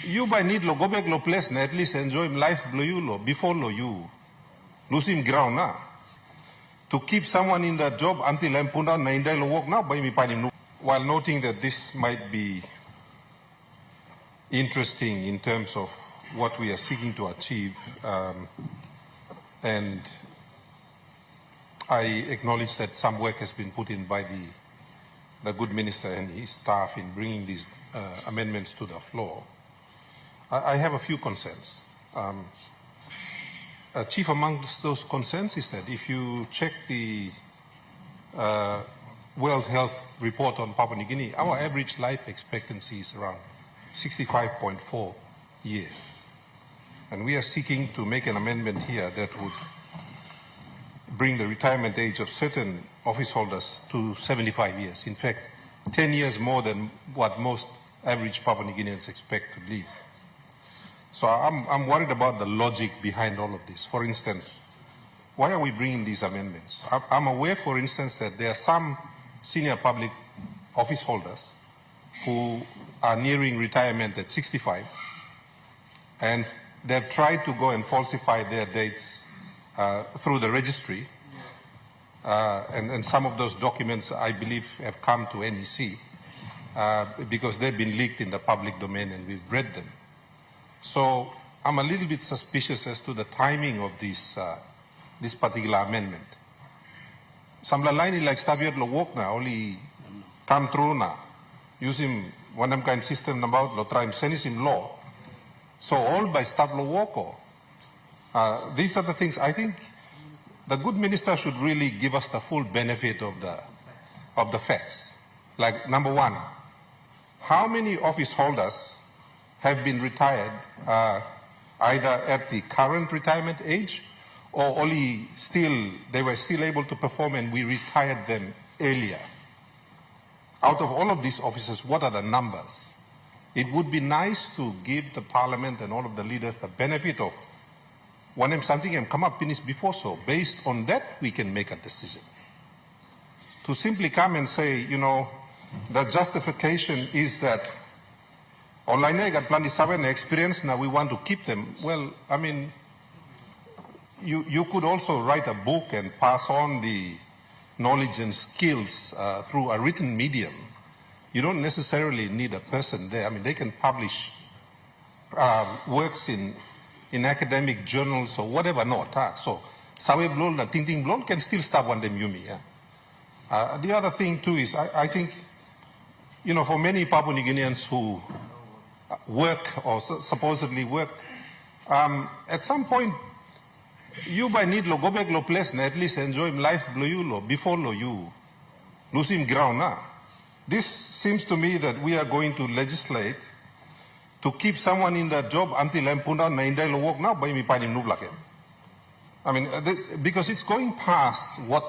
you by need lo go back lo place na at least enjoy life blow you lo before lo you lose him ground na. To keep someone in that job until I'm put down na inday lo work now by me panim. While noting that this might be interesting in terms of what we are seeking to achieve, and I acknowledge that some work has been put in by the good minister and his staff in bringing these amendments to the floor. I have a few concerns. Chief amongst those concerns is that if you check the World Health Report on Papua New Guinea, our average life expectancy is around 65.4 years. And we are seeking to make an amendment here that would bring the retirement age of certain office holders to 75 years. In fact, 10 years more than what most average Papua New Guineans expect to live. So I'm worried about the logic behind all of this. For instance, why are we bringing these amendments? I'm aware, for instance, that there are some senior public office holders who are nearing retirement at 65, and they've tried to go and falsify their dates through the registry, and some of those documents, I believe, have come to NEC because they've been leaked in the public domain and we've read them. So I'm a little bit suspicious as to the timing of this particular amendment. Some laini like Staviat lo work na only come through na using one of kind system about lo try him law. So all by staff lo work or these are the things I think the good minister should really give us the full benefit of the facts. Like number one, how many office holders have been retired either at the current retirement age or only they were still able to perform and we retired them earlier. Out of all of these officers, what are the numbers? It would be nice to give the parliament and all of the leaders the benefit of when something can come up finish before so. Based on that, we can make a decision. To simply come and say, you know, the justification is that online got plenty of experience, now we want to keep them. Well, I mean, you could also write a book and pass on the knowledge and skills through a written medium. You don't necessarily need a person there. I mean, they can publish works in academic journals or whatever not. So, Sawe Blol, the Tinting Blol can still stop one them Yumi. The other thing too is, I think, you know, for many Papua New Guineans who work or supposedly work, at some point, you by need lo go back lo place na at least enjoy life blow you lo before lo you lose him ground na. This seems to me that we are going to legislate to keep someone in that job until I'm put down na inday lo work now by me panim nublake. I mean, because it's going past what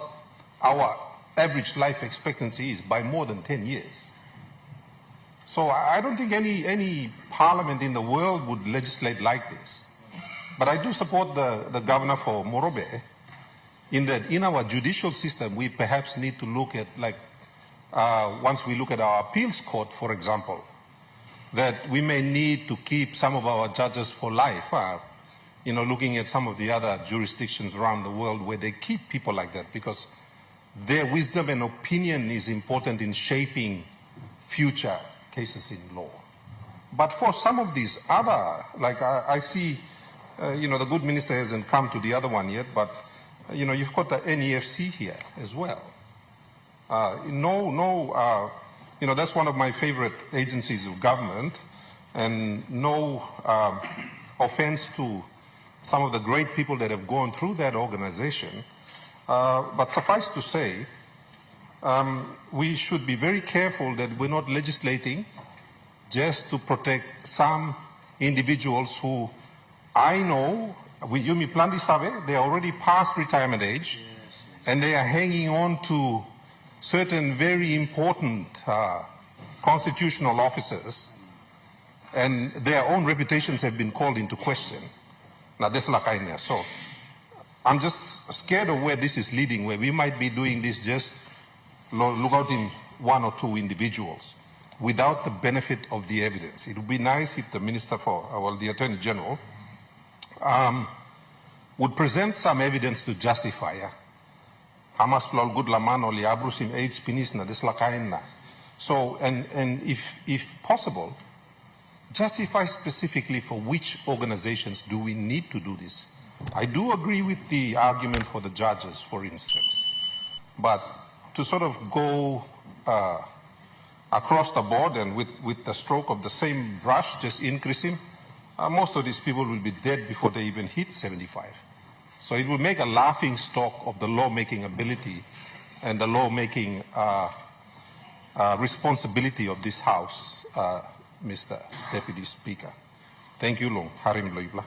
our average life expectancy is by more than 10 years. So I don't think any parliament in the world would legislate like this. But I do support the governor for Morobe in that in our judicial system, we perhaps need to look at, like, once we look at our appeals court, for example, that we may need to keep some of our judges for life, you know, looking at some of the other jurisdictions around the world where they keep people like that because their wisdom and opinion is important in shaping future cases in law. But for some of these other, like I see, you know, the good minister hasn't come to the other one yet, but, you know, you've got the NEFC here as well. You know, that's one of my favorite agencies of government, and no offense to some of the great people that have gone through that organization, but suffice to say, we should be very careful that we're not legislating just to protect some individuals who I know, Yumi Plandi Save, they are already past retirement age, and they are hanging on to certain very important constitutional officers, and their own reputations have been called into question. Now, that's like I so I'm just scared of where this is leading, where we might be doing this just look out in one or two individuals. without the benefit of the evidence. It would be nice if the Minister for, well, the Attorney General would present some evidence to justify. Hamas plal good laman or liabrusim AIDS pinisna deslakainna. So, and if possible, justify specifically for which organizations do we need to do this. I do agree with the argument for the judges, for instance, but to sort of go across the board and with the stroke of the same brush, just increasing, most of these people will be dead before they even hit 75. So it will make a laughing stock of the lawmaking ability and the lawmaking responsibility of this House, Mr. Deputy Speaker. Thank you, Long. Harim Loibla.